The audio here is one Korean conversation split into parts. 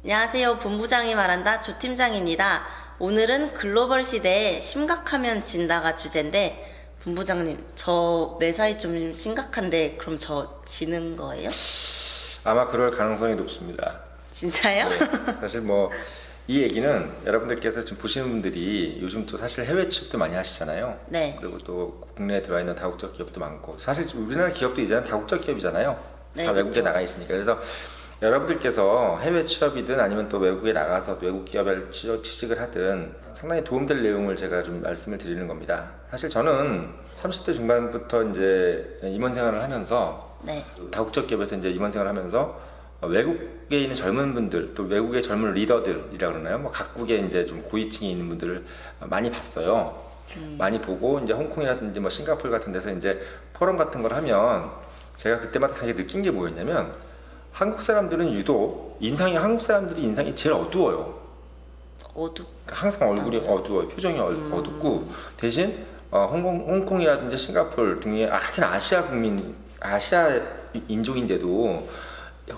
안녕하세요. 본부장이 말한다. 조 팀장입니다. 오늘은 글로벌 시대에 심각하면 진다가 주제인데, 본부장님, 저 매사에 좀 심각한데 그럼 저 지는 거예요? 아마 그럴 가능성이 높습니다. 진짜요? 네. 사실 뭐 이 얘기는 여러분들께서 지금 보시는 분들이 요즘 또 사실 해외 취업도 많이 하시잖아요. 네. 그리고 또 국내에 들어와 있는 다국적 기업도 많고, 사실 우리나라 기업도 이제는 다국적 기업이잖아요. 네, 다 외국에 그쵸. 나가 있으니까. 그래서 여러분들께서 해외 취업이든 아니면 또 외국에 나가서 외국 기업에 취직을 하든 상당히 도움될 내용을 제가 좀 말씀을 드리는 겁니다. 사실 저는 30대 중반부터 이제 임원 생활을 하면서 네. 다국적 기업에서 이제 임원 생활을 하면서 외국에 있는 젊은 분들, 또 외국의 젊은 리더들이라 그러나요? 뭐 각국에 이제 좀 고위층에 있는 분들을 많이 봤어요. 많이 보고 이제 홍콩이라든지 뭐 싱가포르 같은 데서 이제 포럼 같은 걸 하면 제가 그때마다 되게 느낀 게 뭐였냐면, 한국 사람들은 유독 한국 사람들이 인상이 제일 어두워요. 어둡. 그러니까 항상 얼굴이 어두워요. 표정이 어둡고, 대신 홍콩이라든지 싱가포르 등의 같은 아시아 인종인데도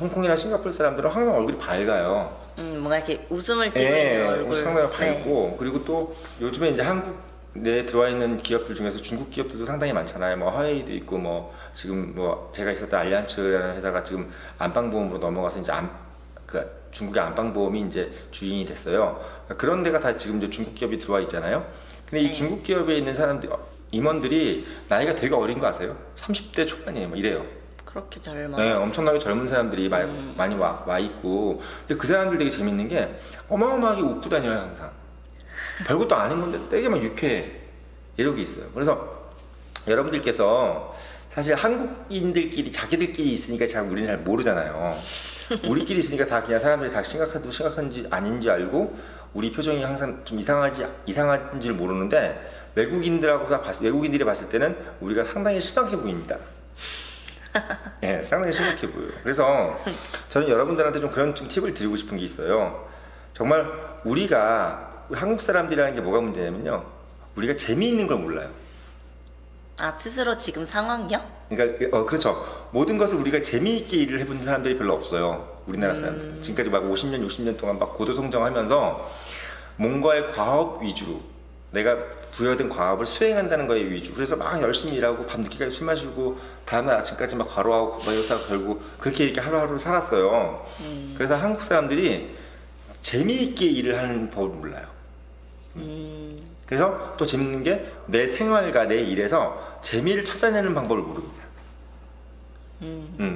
홍콩이나 싱가포르 사람들은 항상 얼굴이 밝아요. 뭔가 이렇게 웃음을 띠고 있는 얼굴. 상당히 네. 밝고, 그리고 또 요즘에 이제 한국 내에 들어와 있는 기업들 중에서 중국 기업들도 상당히 많잖아요. 뭐 화웨이도 있고, 뭐 지금 뭐 제가 있었던 알리안츠라는 회사가 지금 안방보험으로 넘어가서 이제 중국의 안방보험이 이제 주인이 됐어요. 그런 데가 다 지금 이제 중국 기업이 들어와 있잖아요. 근데 이 네. 중국 기업에 있는 사람들, 임원들이 나이가 되게 어린 거 아세요? 30대 초반이에요. 뭐 이래요. 그렇게 젊어. 네, 엄청나게 젊은 사람들이 많이 와 있고, 근데 그 사람들 되게 재밌는 게 어마어마하게 웃고 다녀요. 항상 별것도 아닌 건데 되게 막 유쾌해, 이런 게 있어요. 그래서 여러분들께서 사실 한국인들끼리 자기들끼리 있으니까 잘 우리는 잘 모르잖아요. 우리끼리 있으니까 다 그냥 사람들이 다 심각한지 아닌지 알고, 우리 표정이 항상 좀 이상한 줄 모르는데, 외국인들이 봤을 때는 우리가 상당히 심각해 보입니다. 예, 상당히 심각해 보여요. 그래서 저는 여러분들한테 좀 그런 좀 팁을 드리고 싶은 게 있어요. 정말 우리가 한국 사람들이라는 게 뭐가 문제냐면요, 우리가 재미있는 걸 몰라요. 아, 스스로 지금 상황이요? 그러니까 그렇죠. 모든 것을 우리가 재미있게 일을 해본 사람들이 별로 없어요. 우리나라 사람들. 지금까지 막 50년, 60년 동안 막 고도성장하면서 뭔가의 과업 위주로, 내가 부여된 과업을 수행한다는 거에 위주. 그래서 막 열심히 일하고 밤늦게까지 술 마시고 다음날 아침까지 막 과로하고 막 이러다가 결국 그렇게 이렇게 하루하루 살았어요. 그래서 한국 사람들이 재미있게 일을 하는 법을 몰라요. 그래서 또 재밌는 게, 내 생활과 내 일에서 재미를 찾아내는 방법을 모릅니다.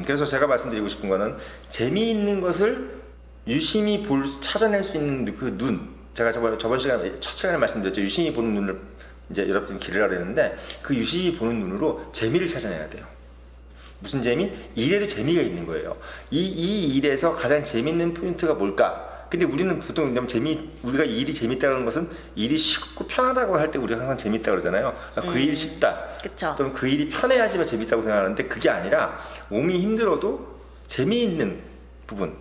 그래서 제가 말씀드리고 싶은 거는, 재미있는 것을 유심히 찾아낼 수 있는 그 눈. 제가 저번 시간에 첫 시간에 말씀드렸죠. 유심히 보는 눈을 이제 여러분들이 기르라고 했는데, 그 유심히 보는 눈으로 재미를 찾아내야 돼요. 무슨 재미? 일에도 재미가 있는 거예요. 이 일에서 가장 재밌는 포인트가 뭘까? 근데 우리는 보통 우리가 일이 재밌다는 것은, 일이 쉽고 편하다고 할 때 우리가 항상 재밌다고 그러잖아요. 그 일이 쉽다. 그쵸. 또는 그 일이 편해야지만 재밌다고 생각하는데, 그게 아니라 몸이 힘들어도 재미있는 부분,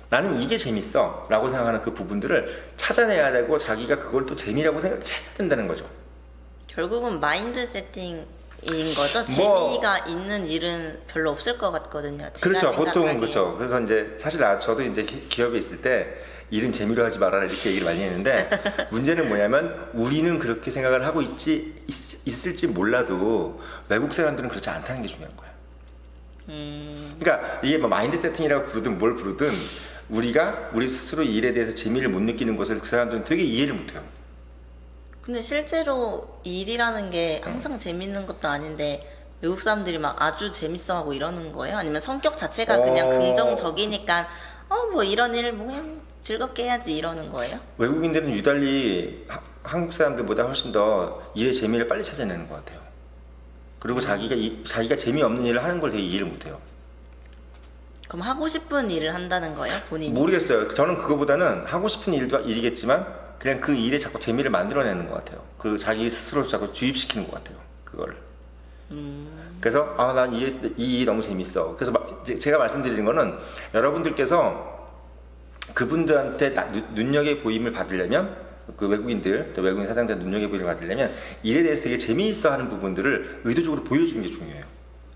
나는 이게 재밌어 라고 생각하는 그 부분들을 찾아내야 되고, 자기가 그걸 또 재미라고 생각해야 된다는 거죠. 결국은 마인드 세팅인 거죠? 재미가 있는 일은 별로 없을 것 같거든요. 제가 그렇죠. 보통 생각하기에. 그렇죠. 그래서 이제 사실 저도 이제 기업에 있을 때 일은 재미로 하지 말아라 이렇게 얘기를 많이 했는데, 문제는 뭐냐면, 우리는 그렇게 생각을 하고 있을지 몰라도 외국 사람들은 그렇지 않다는 게 중요한 거예요. 그러니까 이게 뭐 마인드 세팅이라고 부르든 뭘 부르든, 우리 스스로 이 일에 대해서 재미를 못 느끼는 것을 그 사람들은 되게 이해를 못해요. 근데 실제로 일이라는 게 항상 재밌는 것도 아닌데, 외국 사람들이 막 아주 재밌어하고 이러는 거예요? 아니면 성격 자체가 그냥 긍정적이니까 뭐 이런 일을 뭐 그냥 즐겁게 해야지 이러는 거예요? 외국인들은 유달리 한국 사람들보다 훨씬 더 일의 재미를 빨리 찾아내는 것 같아요. 그리고 자기가 재미없는 일을 하는 걸 되게 이해를 못해요. 그럼 하고 싶은 일을 한다는 거예요? 본인이? 모르겠어요. 저는 그거보다는 하고 싶은 일이겠지만, 그냥 그 일에 자꾸 재미를 만들어내는 것 같아요. 그 자기 스스로 자꾸 주입시키는 것 같아요. 그거를. 그래서 난 이 일 너무 재밌어. 그래서 제가 말씀드리는 거는, 여러분들께서 그분들한테 눈여겨 보임을 받으려면, 그 외국인 사장들 눈여겨 보임을 받으려면, 일에 대해서 되게 재미있어 하는 부분들을 의도적으로 보여주는 게 중요해요.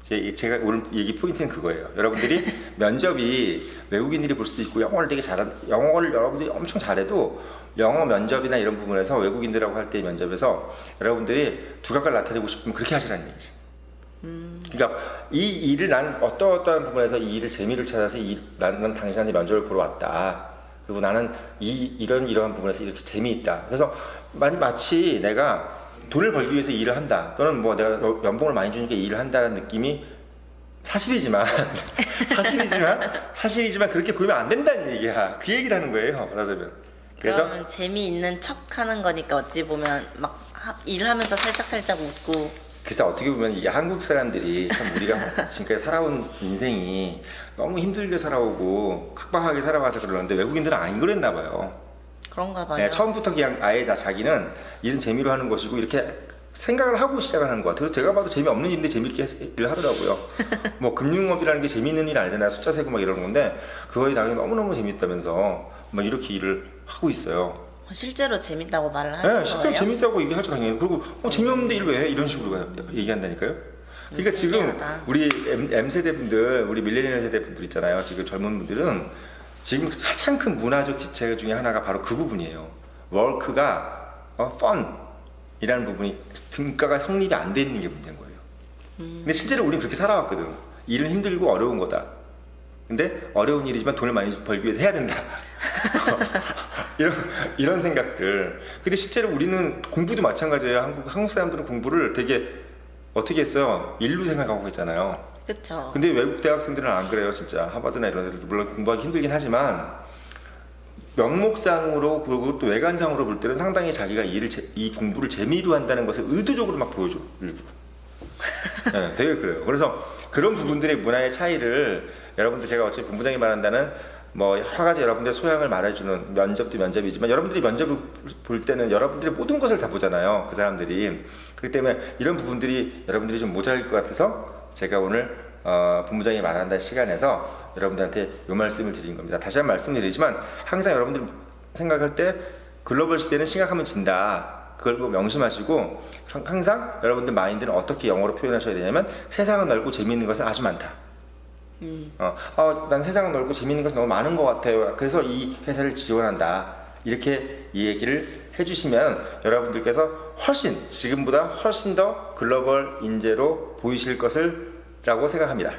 제가 오늘 얘기 포인트는 그거예요. 여러분들이 면접이 외국인들이 볼 수도 있고 영어를 여러분들이 엄청 잘해도 영어 면접이나 이런 부분에서 외국인들하고 할 때 면접에서 여러분들이 두각을 나타내고 싶으면 그렇게 하시라는 얘기지. 그러니까 이 일을 난 어떠한 부분에서 이 일을 재미를 찾아서 나는 당신한테 면접을 보러 왔다. 그리고 나는 이러한 부분에서 이렇게 재미있다. 그래서 마치 내가 돈을 벌기 위해서 일을 한다. 또는 뭐 내가 연봉을 많이 주니까 일을 한다는 느낌이 사실이지만 그렇게 보이면 안 된다는 얘기야. 그 얘기를 하는 거예요. 말하자면. 그러면 재미있는 척 하는 거니까 어찌 보면 막 일을 하면서 살짝 웃고. 그래서 어떻게 보면 이게 한국 사람들이 참 우리가 지금까지 살아온 인생이 너무 힘들게 살아오고 각박하게 살아와서 그러는데 외국인들은 안 그랬나 봐요. 그런가 봐요. 네, 처음부터 그냥 아예 자기는 일은 재미로 하는 것이고 이렇게 생각을 하고 시작을 하는 것 같아요. 그래서 제가 봐도 재미없는 일인데 재미있게 일을 하더라고요. 뭐 금융업이라는 게 재미있는 일 아니잖아요. 숫자 세고 막 이러는 건데 그거에 당연히 너무너무 재밌다면서 막 이렇게 일을 하고 있어요. 실제로 재밌다고 말을 하신 네, 실제로 거예요? 재밌다고 얘기하죠 당연히. 그리고 재미없는데 일 왜 해? 이런 식으로 얘기한다니까요. 그러니까 지금 신기하다. 우리 M세대 분들, 우리 밀레니얼 세대 분들 있잖아요. 지금 젊은 분들은 지금 가장 큰 문화적 지체 중에 하나가 바로 그 부분이에요. 워크가 펀이라는 부분이 등가가 성립이 안 돼 있는 게 문제인 거예요. 근데 실제로 우리는 그렇게 살아왔거든. 일은 힘들고 어려운 거다. 근데 어려운 일이지만 돈을 많이 벌기 위해서 해야 된다. 이런 생각들. 근데 실제로 우리는 공부도 마찬가지예요. 한국 사람들은 공부를 되게 어떻게 했어요? 일로 생각하고 있잖아요. 그쵸. 근데 외국 대학생들은 안 그래요, 진짜. 하버드나 이런 애들도 물론 공부하기 힘들긴 하지만 명목상으로 그리고 또 외관상으로 볼 때는 상당히 자기가 이 공부를 재미로 한다는 것을 의도적으로 막 보여줘. 일부러. 네, 되게 그래요. 그래서 그런 부분들의 문화의 차이를 여러분들 제가 어차피 본부장이 말한다는 뭐 여러 가지 여러분들의 소양을 말해주는 면접도 면접이지만 여러분들이 면접을 볼 때는 여러분들의 모든 것을 다 보잖아요. 그 사람들이. 그렇기 때문에 이런 부분들이 여러분들이 좀 모자랄 것 같아서 제가 오늘 본부장이 말한다 시간에서 여러분들한테 이 말씀을 드린 겁니다. 다시 한번 말씀드리지만 항상 여러분들 생각할 때 글로벌 시대는 심각하면 진다. 그걸 꼭 명심하시고 항상 여러분들 마인드는 어떻게 영어로 표현하셔야 되냐면 세상은 넓고 재미있는 것은 아주 많다. 난 세상은 넓고 재미있는 것이 너무 많은 것 같아요. 그래서 이 회사를 지원한다. 이렇게 이 얘기를 해주시면 여러분들께서 지금보다 훨씬 더 글로벌 인재로 보이실 것을 라고 생각합니다.